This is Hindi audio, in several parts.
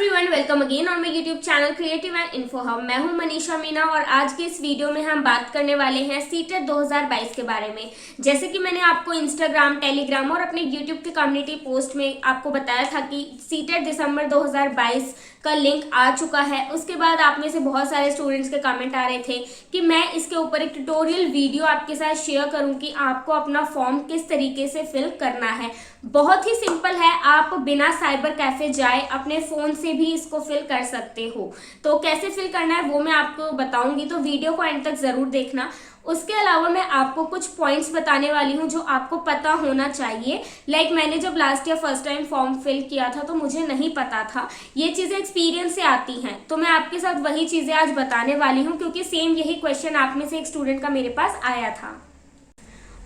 Everyone, welcome again on my YouTube channel creative and info hub. मैं हूं मनीषा मीना और आज के इस वीडियो में हम बात करने वाले हैं सीटेट 2022 के बारे में। जैसे कि मैंने आपको इंस्टाग्राम, टेलीग्राम और अपने यूट्यूब के कम्युनिटी पोस्ट में आपको बताया था कि सीटेट दिसंबर 2022 का लिंक आ चुका है। उसके बाद आप में से बहुत सारे स्टूडेंट्स के कमेंट आ रहे थे कि मैं इसके ऊपर एक ट्यूटोरियल वीडियो आपके साथ शेयर करूं कि आपको अपना फॉर्म किस तरीके से फिल करना है। बहुत ही सिंपल है, आप बिना साइबर कैफे जाए अपने फोन से भी इसको फिल कर सकते हो। तो कैसे फिल करना है वो मैं आपको बताऊंगी, तो वीडियो को एंड तक जरूर देखना। उसके अलावा मैं आपको कुछ पॉइंट्स बताने वाली हूँ जो आपको पता होना चाहिए। मैंने जब last year first time form fill किया था तो मुझे नहीं पता था, ये चीज़ें एक्सपीरियंस से आती हैं। तो मैं आपके साथ वही चीज़ें आज बताने वाली हूँ क्योंकि सेम यही क्वेश्चन आप में से एक स्टूडेंट का मेरे पास आया था।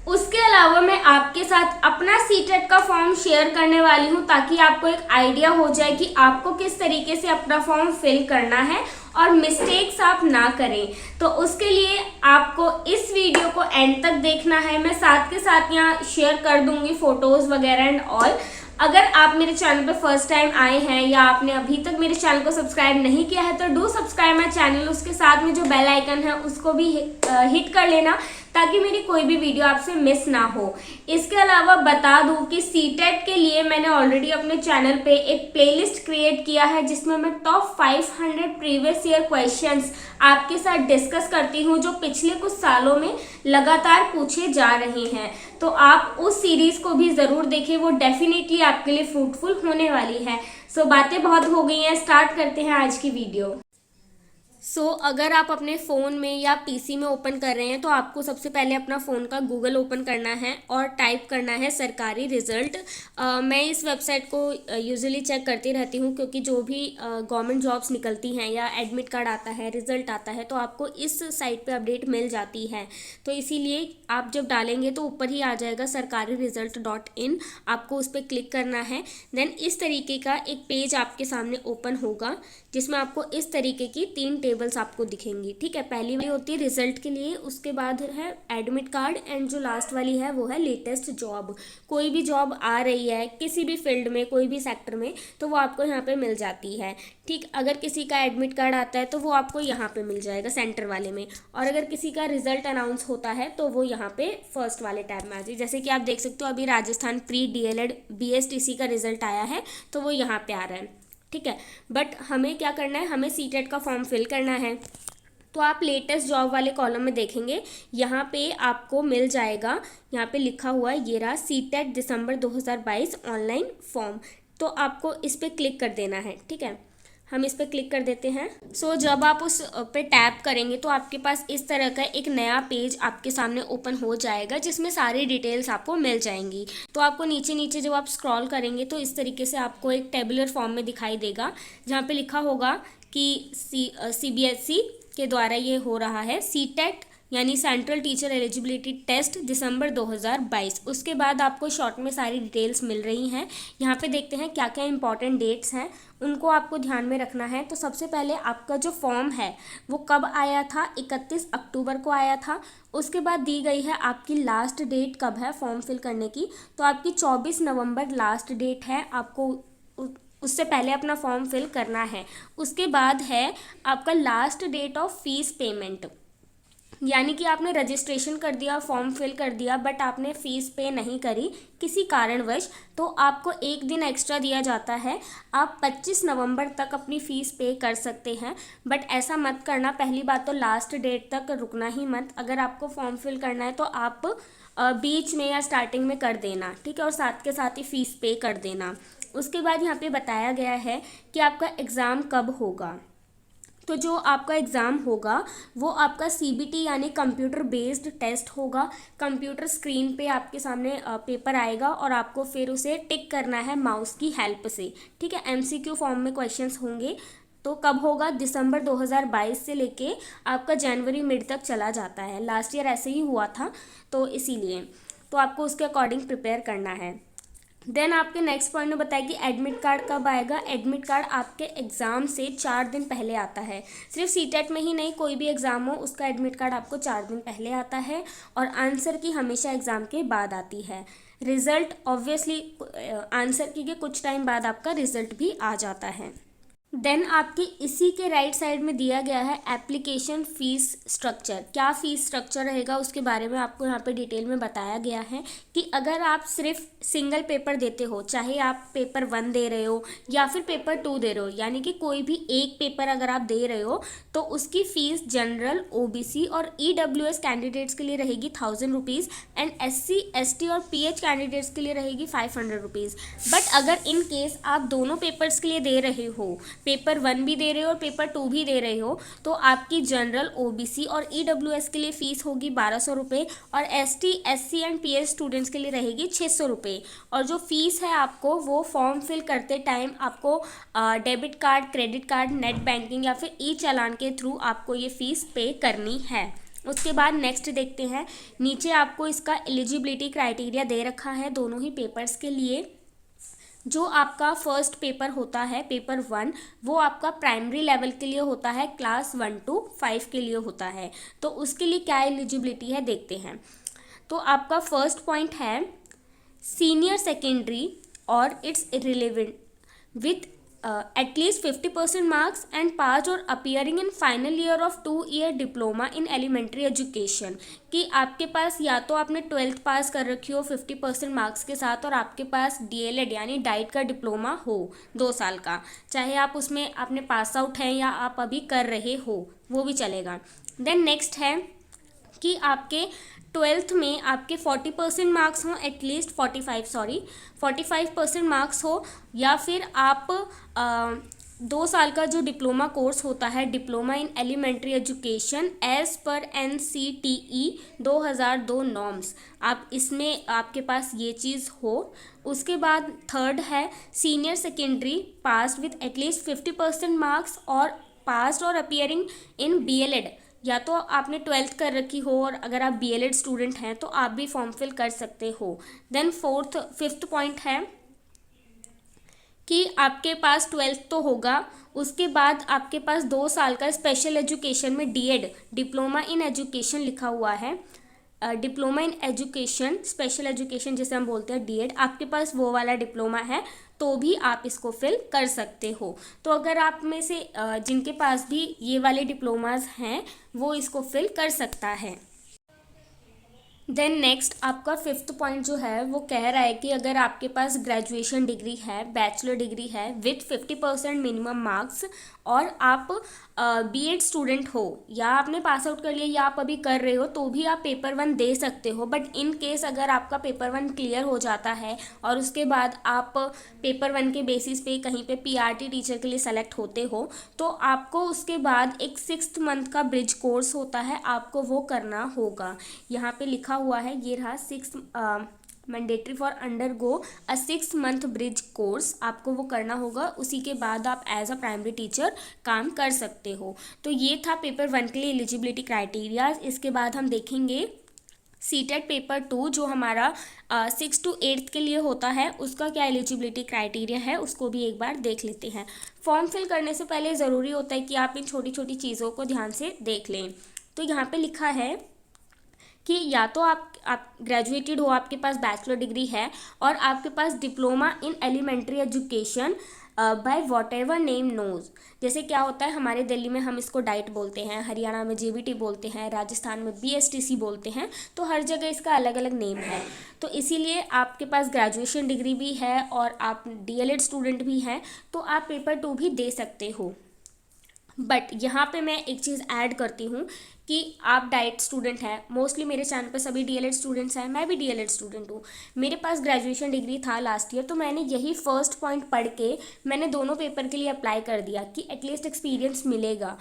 उसके अलावा मैं आपके साथ अपना सीटेट का फॉर्म शेयर करने वाली हूँ ताकि आपको एक आइडिया हो जाए कि आपको किस तरीके से अपना फॉर्म फिल करना है और मिस्टेक्स आप ना करें। तो उसके लिए आपको इस वीडियो को एंड तक देखना है। मैं साथ के साथ यहाँ शेयर कर दूंगी फोटोज वगैरह एंड ऑल। अगर आप मेरे चैनल पे फर्स्ट टाइम आए हैं या आपने अभी तक मेरे चैनल को सब्सक्राइब नहीं किया है तो डू सब्सक्राइब माई चैनल। उसके साथ में जो बेल आइकन है उसको भी हिट कर लेना ताकि मेरी कोई भी वीडियो आपसे मिस ना हो। इसके अलावा बता दूं कि सीटेट के लिए मैंने ऑलरेडी अपने चैनल पे एक प्लेलिस्ट क्रिएट किया है जिसमें मैं टॉप 500 प्रीवियस ईयर क्वेश्चंस आपके साथ डिस्कस करती हूँ जो पिछले कुछ सालों में लगातार पूछे जा रहे हैं। तो आप उस सीरीज को भी जरूर देखें, वो डेफिनेटली आपके लिए फ्रूटफुल होने वाली है। सो बातें बहुत हो गई हैं, स्टार्ट करते हैं आज की वीडियो। अगर आप अपने फ़ोन में या पीसी में ओपन कर रहे हैं तो आपको सबसे पहले अपना फ़ोन का गूगल ओपन करना है और टाइप करना है सरकारी रिज़ल्ट। मैं इस वेबसाइट को यूजुअली चेक करती रहती हूँ क्योंकि जो भी गवर्नमेंट जॉब्स निकलती हैं या एडमिट कार्ड आता है, रिज़ल्ट आता है, तो आपको इस साइट पे अपडेट मिल जाती है। तो इसीलिए आप जब डालेंगे तो ऊपर ही आ जाएगा सरकारी रिज़ल्ट .in, आपको उस पर क्लिक करना है। देन इस तरीके का एक पेज आपके सामने ओपन होगा जिसमें आपको इस तरीके की 3 टेबल्स आपको दिखेंगी। ठीक है, पहली वाली होती है रिजल्ट के लिए, उसके बाद है एडमिट कार्ड एंड जो लास्ट वाली है वो है लेटेस्ट जॉब। कोई भी जॉब आ रही है किसी भी फील्ड में, कोई भी सेक्टर में, तो वो आपको यहाँ पे मिल जाती है। ठीक, अगर किसी का एडमिट कार्ड आता है तो वो आपको यहाँ पे मिल जाएगा सेंटर वाले में, और अगर किसी का रिजल्ट अनाउंस होता है तो वो यहाँ पे फर्स्ट वाले टैब में आ जाए। जैसे कि आप देख सकते हो अभी राजस्थान प्री DLED BSTC का रिजल्ट आया है तो वो यहाँ पे आ रहा है। ठीक है, बट हमें क्या करना है, हमें सीटेट का फॉर्म फिल करना है। तो आप लेटेस्ट जॉब वाले कॉलम में देखेंगे, यहाँ पे आपको मिल जाएगा, यहाँ पे लिखा हुआ है ये रहा सीटेट दिसंबर 2022 ऑनलाइन फॉर्म। तो आपको इस पर क्लिक कर देना है। ठीक है, हम इस पर क्लिक कर देते हैं। जब आप उस पे टैप करेंगे तो आपके पास इस तरह का एक नया पेज आपके सामने ओपन हो जाएगा जिसमें सारी डिटेल्स आपको मिल जाएंगी। तो आपको नीचे नीचे जब आप स्क्रॉल करेंगे तो इस तरीके से आपको एक टेबुलर फॉर्म में दिखाई देगा जहाँ पे लिखा होगा कि CBSE के द्वारा ये हो रहा है सीटेट यानी सेंट्रल टीचर एलिजिबिलिटी टेस्ट दिसंबर 2022। उसके बाद आपको शॉर्ट में सारी डिटेल्स मिल रही हैं। यहाँ पे देखते हैं क्या क्या इंपॉर्टेंट डेट्स हैं, उनको आपको ध्यान में रखना है। तो सबसे पहले आपका जो फॉर्म है वो कब आया था, 31 अक्टूबर को आया था। उसके बाद दी गई है आपकी लास्ट डेट कब है फॉर्म फिल करने की, तो आपकी 24 नवंबर लास्ट डेट है, आपको उससे पहले अपना फॉर्म फिल करना है। उसके बाद है आपका last date of fees payment, यानी कि आपने रजिस्ट्रेशन कर दिया, फॉर्म फिल कर दिया, बट आपने फ़ीस पे नहीं करी किसी कारणवश, तो आपको एक दिन एक्स्ट्रा दिया जाता है। आप 25 नवंबर तक अपनी फ़ीस पे कर सकते हैं, बट ऐसा मत करना। पहली बात तो लास्ट डेट तक रुकना ही मत। अगर आपको फॉर्म फिल करना है तो आप बीच में या स्टार्टिंग में कर देना। ठीक है, और साथ के साथ ही फ़ीस पे कर देना। उसके बाद यहाँ पे बताया गया है कि आपका एग्ज़ाम कब होगा। तो जो आपका एग्ज़ाम होगा वो आपका CBT यानी कंप्यूटर बेस्ड टेस्ट होगा। कंप्यूटर स्क्रीन पे आपके सामने पेपर आएगा और आपको फिर उसे टिक करना है माउस की हेल्प से। ठीक है, MCQ फॉर्म में क्वेश्चंस होंगे। तो कब होगा, दिसंबर 2022 से लेके आपका जनवरी मिड तक चला जाता है। लास्ट ईयर ऐसे ही हुआ था तो इसीलिए तो आपको उसके अकॉर्डिंग प्रिपेयर करना है। देन आपके नेक्स्ट पॉइंट में बताया कि एडमिट कार्ड कब आएगा। एडमिट कार्ड आपके एग्ज़ाम से 4 दिन पहले आता है। सिर्फ सीटेट में ही नहीं, कोई भी एग्ज़ाम हो उसका एडमिट कार्ड आपको 4 दिन पहले आता है, और आंसर की हमेशा एग्ज़ाम के बाद आती है। रिज़ल्ट ऑब्वियसली आंसर की के कुछ टाइम बाद आपका रिज़ल्ट भी आ जाता है। देन आपके इसी के राइट साइड में दिया गया है एप्लीकेशन फ़ीस स्ट्रक्चर। क्या फ़ीस स्ट्रक्चर रहेगा उसके बारे में आपको यहाँ पे डिटेल में बताया गया है कि अगर आप सिर्फ सिंगल पेपर देते हो, चाहे आप पेपर 1 दे रहे हो या फिर पेपर 2 दे रहे हो, यानी कि कोई भी एक पेपर अगर आप दे रहे हो, तो उसकी फ़ीस जनरल, ओबीसी और ईडब्ल्यूएस कैंडिडेट्स के लिए रहेगी 1000 रुपीज़ एंड एससी, एसटी और पीएच कैंडिडेट्स के लिए रहेगी 500 रुपीज़। बट अगर इन केस आप दोनों पेपर्स के लिए दे रहे हो, पेपर 1 भी दे रहे हो और पेपर 2 भी दे रहे हो, तो आपकी जनरल, ओबीसी और ईडब्ल्यूएस के लिए फ़ीस होगी 1200 रुपये और ST, SC and pH students के लिए रहेगी 600 रुपये। और जो फ़ीस है आपको वो फॉर्म फिल करते टाइम आपको debit card, credit card, net banking या फिर ई चालान के थ्रू आपको ये फ़ीस पे करनी है। उसके बाद नेक्स्ट देखते हैं, नीचे आपको इसका एलिजिबिलिटी क्राइटेरिया दे रखा है दोनों ही पेपर्स के लिए। जो आपका फर्स्ट पेपर होता है, पेपर 1, वो आपका प्राइमरी लेवल के लिए होता है, क्लास 1 to 5 के लिए होता है। तो उसके लिए क्या एलिजिबिलिटी है देखते हैं। तो आपका फर्स्ट पॉइंट है सीनियर सेकेंडरी और it's irrelevant with at least 50% marks and pass और appearing in final year of 2 year diploma in elementary education. कि आपके पास या तो आपने 12th पास कर रखी हो 50% मार्क्स के साथ और आपके पास डीएलएड यानी डाइट का डिप्लोमा हो 2 साल का, चाहे आप उसमें आपने पास आउट हैं या आप अभी कर रहे हो वो भी चलेगा। देन नेक्स्ट है कि आपके 12th में आपके 40% मार्क्स हों, एटलीस्ट 45% मार्क्स हो, या फिर आप 2 साल का जो डिप्लोमा कोर्स होता है, diploma in elementary education as per NCTE 2002 norms, आप इसमें आपके पास ये चीज़ हो। उसके बाद थर्ड है senior secondary pass with at least 50% marks और पास्ड और अपियरिंग इन BLED, या तो आपने 12th कर रखी हो और अगर आप BLED स्टूडेंट हैं तो आप भी फॉर्म फिल कर सकते हो। देन फिफ्थ पॉइंट है कि आपके पास 12th तो होगा, उसके बाद आपके पास 2 साल का स्पेशल एजुकेशन में DED, डिप्लोमा इन एजुकेशन लिखा हुआ है, diploma in education, special education जिसे हम बोलते हैं DED, आपके पास वो वाला डिप्लोमा है तो भी आप इसको फिल कर सकते हो। तो अगर आप में से जिनके पास भी ये वाले डिप्लोमास हैं वो इसको फिल कर सकता है। देन नेक्स्ट आपका फिफ्थ पॉइंट जो है वो कह रहा है कि अगर आपके पास ग्रेजुएशन डिग्री है, बैचलर डिग्री है विथ 50% मिनिमम मार्क्स और आप BEd स्टूडेंट हो या आपने पास आउट कर लिया या आप अभी कर रहे हो तो भी आप पेपर 1 दे सकते हो। बट इन केस अगर आपका पेपर 1 क्लियर हो जाता है और उसके बाद आप पेपर 1 के बेसिस पे कहीं पे PRT टीचर के लिए सेलेक्ट होते हो तो आपको उसके बाद एक 6 मंथ का ब्रिज कोर्स होता है, आपको वो करना होगा। यहाँ पे लिखा हुआ है, ये रहा 6 mandatory for undergo a 6 month bridge course, आपको वो करना होगा, उसी के बाद आप एज अ प्राइमरी टीचर काम कर सकते हो। तो ये था पेपर 1 के लिए एलिजिबिलिटी क्राइटेरिया। इसके बाद हम देखेंगे सीटेट पेपर 2 जो हमारा 6 to 8 के लिए होता है, उसका क्या एलिजिबिलिटी क्राइटेरिया है उसको भी एक बार देख लेते हैं। फॉर्म फिल करने से पहले ज़रूरी होता है कि आप इन छोटी छोटी चीज़ों को ध्यान से देख लें। तो यहाँ पे लिखा है कि या तो आप ग्रेजुएटेड हो, आपके पास बैचलर डिग्री है और आपके पास diploma in elementary education by whatever name knows. जैसे क्या होता है, हमारे दिल्ली में हम इसको डाइट बोलते हैं, हरियाणा में JBT बोलते हैं, राजस्थान में BSTC बोलते हैं, तो हर जगह इसका अलग अलग नेम है। तो इसीलिए आपके पास ग्रेजुएशन डिग्री भी है और आप DLED स्टूडेंट भी हैं तो आप पेपर 2 भी दे सकते हो। बट यहाँ पे मैं एक चीज़ ऐड करती हूँ कि आप डाइट स्टूडेंट हैं, मोस्टली मेरे चैनल पे सभी DLED स्टूडेंट्स हैं, मैं भी DLED स्टूडेंट हूँ, मेरे पास ग्रेजुएशन डिग्री था लास्ट ईयर, तो मैंने यही फर्स्ट पॉइंट पढ़ के मैंने दोनों पेपर के लिए अप्लाई कर दिया कि एटलीस्ट एक्सपीरियंस मिलेगा।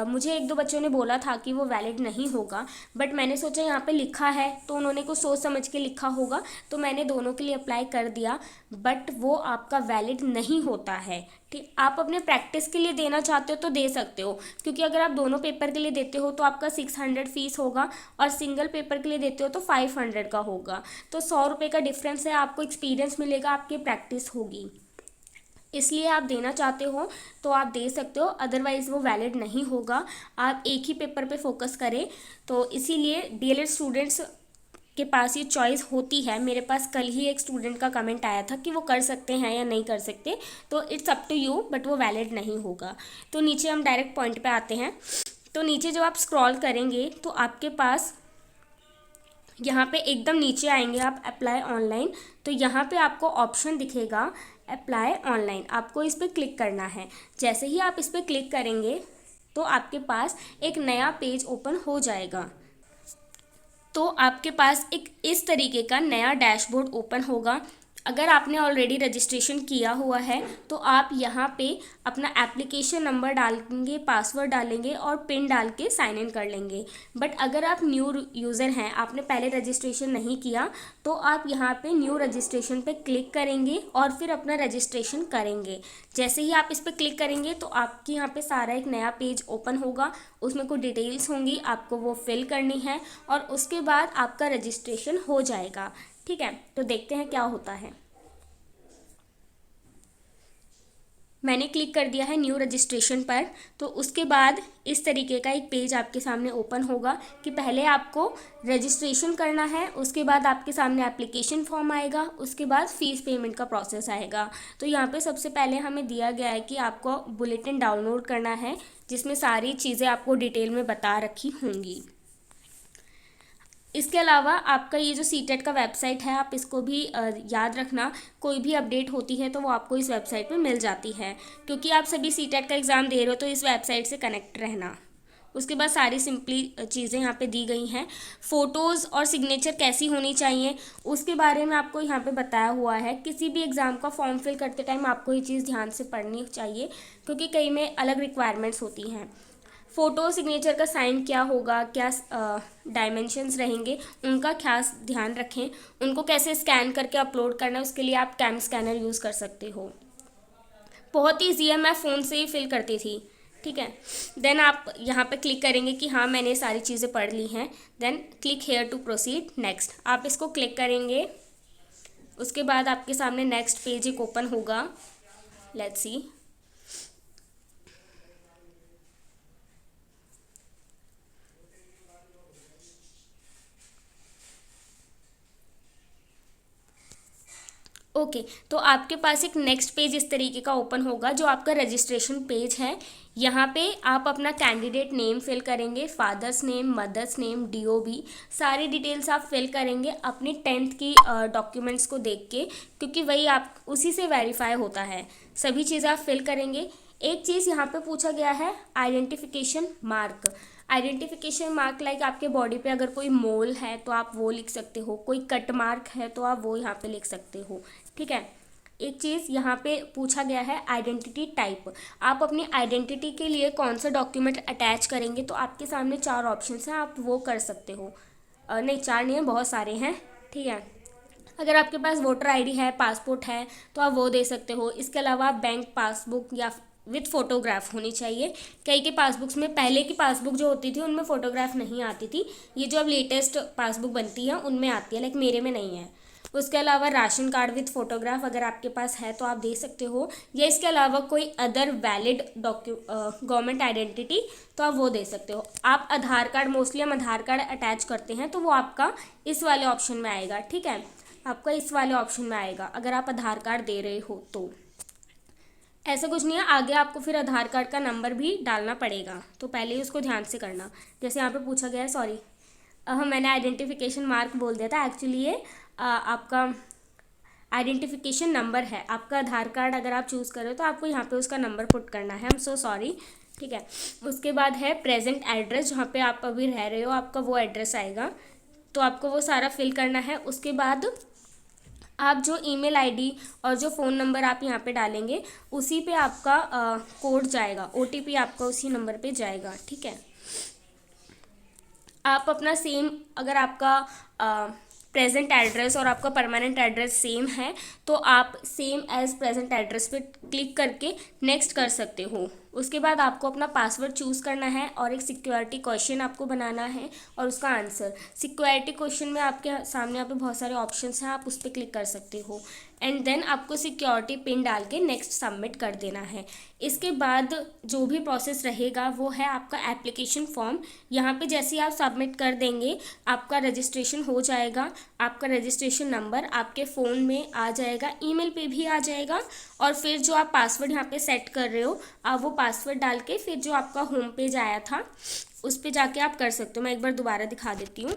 मुझे 1-2 बच्चों ने बोला था कि वो वैलिड नहीं होगा, बट मैंने सोचा यहाँ पे लिखा है तो उन्होंने कुछ सोच समझ के लिखा होगा, तो मैंने दोनों के लिए अप्लाई कर दिया। बट वो आपका वैलिड नहीं होता है, ठीक। आप अपने प्रैक्टिस के लिए देना चाहते हो तो दे सकते हो, क्योंकि अगर आप दोनों पेपर के लिए देते हो तो आपका 600 फीस होगा और सिंगल पेपर के लिए देते हो तो 500 का होगा, तो 100 रुपये का डिफरेंस है। आपको एक्सपीरियंस मिलेगा, आपकी प्रैक्टिस होगी, इसलिए आप देना चाहते हो तो आप दे सकते हो, अदरवाइज़ वो वैलिड नहीं होगा। आप एक ही पेपर पे फोकस करें, तो इसीलिए DLED स्टूडेंट्स के पास ये चॉइस होती है। मेरे पास कल ही एक स्टूडेंट का कमेंट आया था कि वो कर सकते हैं या नहीं कर सकते, तो it's up to you, but वो वैलिड नहीं होगा। तो नीचे हम डायरेक्ट पॉइंट पे आते हैं। तो नीचे जब आप स्क्रॉल करेंगे तो आपके पास यहाँ पे एकदम नीचे आएंगे आप, अप्लाई ऑनलाइन। तो यहाँ पे आपको ऑप्शन दिखेगा अप्लाई ऑनलाइन, आपको इस पर क्लिक करना है। जैसे ही आप इस पर क्लिक करेंगे तो आपके पास एक नया पेज ओपन हो जाएगा। तो आपके पास एक इस तरीके का नया डैशबोर्ड ओपन होगा। अगर आपने ऑलरेडी रजिस्ट्रेशन किया हुआ है तो आप यहाँ पे अपना एप्लीकेशन नंबर डालेंगे, पासवर्ड डालेंगे और पिन डाल के साइन इन कर लेंगे। बट अगर आप न्यू यूज़र हैं, आपने पहले रजिस्ट्रेशन नहीं किया, तो आप यहाँ पे न्यू रजिस्ट्रेशन पे क्लिक करेंगे और फिर अपना रजिस्ट्रेशन करेंगे। जैसे ही आप इस पर क्लिक करेंगे तो आपके यहाँ पे सारा एक नया पेज ओपन होगा। उसमें कुछ डिटेल्स होंगी, आपको वो फिल करनी है और उसके बाद आपका रजिस्ट्रेशन हो जाएगा। ठीक है, तो देखते हैं क्या होता है। मैंने क्लिक कर दिया है न्यू रजिस्ट्रेशन पर। तो उसके बाद इस तरीके का एक पेज आपके सामने ओपन होगा कि पहले आपको रजिस्ट्रेशन करना है, उसके बाद आपके सामने एप्लीकेशन फॉर्म आएगा, उसके बाद फ़ीस पेमेंट का प्रोसेस आएगा। तो यहाँ पे सबसे पहले हमें दिया गया है कि आपको बुलेटिन डाउनलोड करना है, जिसमें सारी चीज़ें आपको डिटेल में बता रखी होंगी। इसके अलावा आपका ये जो सीटेट का वेबसाइट है, आप इसको भी याद रखना, कोई भी अपडेट होती है तो वो आपको इस वेबसाइट पे मिल जाती है, क्योंकि आप सभी सीटेट का एग्ज़ाम दे रहे हो तो इस वेबसाइट से कनेक्ट रहना। उसके बाद सारी सिंपली चीज़ें यहाँ पे दी गई हैं। फ़ोटोज़ और सिग्नेचर कैसी होनी चाहिए उसके बारे में आपको यहाँ पे बताया हुआ है। किसी भी एग्ज़ाम का फॉर्म फिल करते टाइम आपको ये चीज़ ध्यान से पढ़नी चाहिए, क्योंकि कई में अलग रिक्वायरमेंट्स होती हैं। फ़ोटो सिग्नेचर का साइन क्या होगा, क्या डायमेंशंस रहेंगे, उनका खास ध्यान रखें। उनको कैसे स्कैन करके अपलोड करना है, उसके लिए आप कैम स्कैनर यूज़ कर सकते हो। बहुत ईजी है, मैं फ़ोन से ही फिल करती थी। ठीक है, देन आप यहाँ पे क्लिक करेंगे कि हाँ मैंने सारी चीज़ें पढ़ ली हैं। Then click here to proceed next, आप इसको क्लिक करेंगे। उसके बाद आपके सामने नेक्स्ट पेज एक ओपन होगा। Let's see. ओके, तो आपके पास एक नेक्स्ट पेज इस तरीके का ओपन होगा जो आपका रजिस्ट्रेशन पेज है। यहाँ पे आप अपना कैंडिडेट नेम फिल करेंगे, father's name, mother's name, DOB, सारी डिटेल्स आप फिल करेंगे अपनी 10th की डॉक्यूमेंट्स को देख के, क्योंकि वही आप उसी से वेरीफाई होता है। सभी चीज़ें आप फिल करेंगे। एक चीज़ यहाँ पे पूछा गया है identification mark. Identification mark like आपके बॉडी पे अगर कोई मोल है तो आप वो लिख सकते हो, कोई कट मार्क है तो आप वो यहाँ पे लिख सकते हो। ठीक है, एक चीज़ यहाँ पे पूछा गया है आइडेंटिटी टाइप। आप अपनी आइडेंटिटी के लिए कौन सा डॉक्यूमेंट अटैच करेंगे, तो आपके सामने 4 ऑप्शंस हैं, आप वो कर सकते हो। नहीं 4 नहीं है, बहुत सारे हैं। ठीक है, अगर आपके पास वोटर आईडी है, पासपोर्ट है तो आप वो दे सकते हो। इसके अलावा बैंक पासबुक या विथ फ़ोटोग्राफ होनी चाहिए। कई के पासबुक्स में, पहले की पासबुक जो होती थी उनमें फ़ोटोग्राफ नहीं आती थी, ये जो अब लेटेस्ट पासबुक बनती है उनमें आती है, लाइक मेरे में नहीं है। उसके अलावा राशन कार्ड विथ फ़ोटोग्राफ अगर आपके पास है तो आप दे सकते हो, या इसके अलावा कोई अदर वैलिड गवर्नमेंट आइडेंटिटी तो आप वो दे सकते हो। आप आधार कार्ड, मोस्टली हम आधार कार्ड अटैच करते हैं तो वो आपका इस वाले ऑप्शन में आएगा। ठीक है, आपका इस वाले ऑप्शन में आएगा अगर आप आधार कार्ड दे रहे हो तो। ऐसा कुछ नहीं है, आगे आपको फिर आधार कार्ड का नंबर भी डालना पड़ेगा, तो पहले ही उसको ध्यान से करना। जैसे यहाँ पे पूछा गया है, सॉरी मैंने आइडेंटिफिकेशन मार्क बोल दिया था, एक्चुअली ये आपका आइडेंटिफिकेशन नंबर है। आपका आधार कार्ड अगर आप चूज़ करो तो आपको यहाँ पे उसका नंबर पुट करना है। I am so sorry. ठीक है, उसके बाद है प्रेजेंट एड्रेस, जहाँ पे आप अभी रह रहे हो आपका वो एड्रेस आएगा, तो आपको वो सारा फिल करना है। उसके बाद आप जो ईमेल आईडी और जो फ़ोन नंबर आप यहाँ पे डालेंगे उसी पे आपका कोड जाएगा, ओटीपी आपका उसी नंबर पे जाएगा। ठीक है, आप अपना सेम, अगर आपका प्रेजेंट एड्रेस और आपका परमानेंट एड्रेस सेम है तो आप सेम एज प्रेजेंट एड्रेस पे क्लिक करके नेक्स्ट कर सकते हो। उसके बाद आपको अपना पासवर्ड चूज़ करना है और एक सिक्योरिटी क्वेश्चन आपको बनाना है और उसका आंसर। सिक्योरिटी क्वेश्चन में आपके सामने यहाँ पे बहुत सारे ऑप्शंस हैं, आप उस पर क्लिक कर सकते हो। एंड देन आपको सिक्योरिटी पिन डाल के नेक्स्ट सबमिट कर देना है। इसके बाद जो भी प्रोसेस रहेगा वो है आपका एप्लीकेशन फॉर्म। यहाँ पे जैसे ही आप सबमिट कर देंगे आपका रजिस्ट्रेशन हो जाएगा, आपका रजिस्ट्रेशन नंबर आपके फ़ोन में आ जाएगा, ईमेल पे भी आ जाएगा, और फिर जो आप पासवर्ड यहाँ पे सेट कर रहे हो आप वो पासवर्ड डाल के फिर जो आपका होम पेज आया था उस पे जाके आप कर सकते हो। मैं एक बार दोबारा दिखा देती हूँ।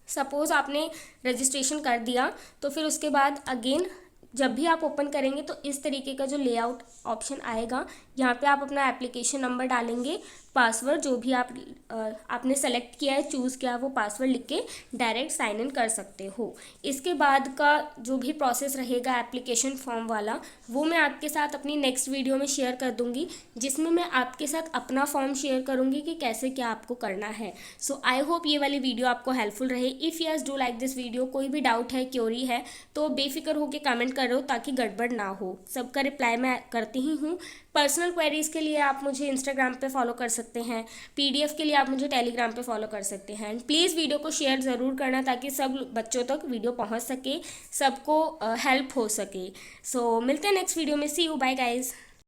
सपोज़ आपने रजिस्ट्रेशन कर दिया तो फिर उसके बाद अगेन जब भी आप ओपन करेंगे तो इस तरीके का जो लेआउट ऑप्शन आएगा, यहाँ पे आप अपना एप्लीकेशन नंबर डालेंगे, पासवर्ड जो भी आपने सेलेक्ट किया है, चूज़ किया है, वो पासवर्ड लिख के डायरेक्ट साइन इन कर सकते हो। इसके बाद का जो भी प्रोसेस रहेगा एप्लीकेशन फॉर्म वाला वो मैं आपके साथ अपनी नेक्स्ट वीडियो में शेयर कर दूँगी, जिसमें मैं आपके साथ अपना फॉर्म शेयर करूँगी कि कैसे क्या आपको करना है। सो आई होप ये वाली वीडियो आपको हेल्पफुल रहे। If yes do like this video, कोई भी डाउट है, क्योरी है तो बेफिक्र होकर कमेंट कर रहे हो ताकि गड़बड़ ना हो। सबका रिप्लाई मैं करती ही हूँ। पर्सनल क्वेरीज़ के लिए आप मुझे इंस्टाग्राम पे फॉलो कर सकते हैं, पीडीएफ के लिए आप मुझे टेलीग्राम पे फॉलो कर सकते हैं। प्लीज़ वीडियो को शेयर ज़रूर करना ताकि सब बच्चों तक वीडियो पहुंच सके, सबको हेल्प हो सके। सो मिलते हैं नेक्स्ट वीडियो में। सी यू, बाय गाइज।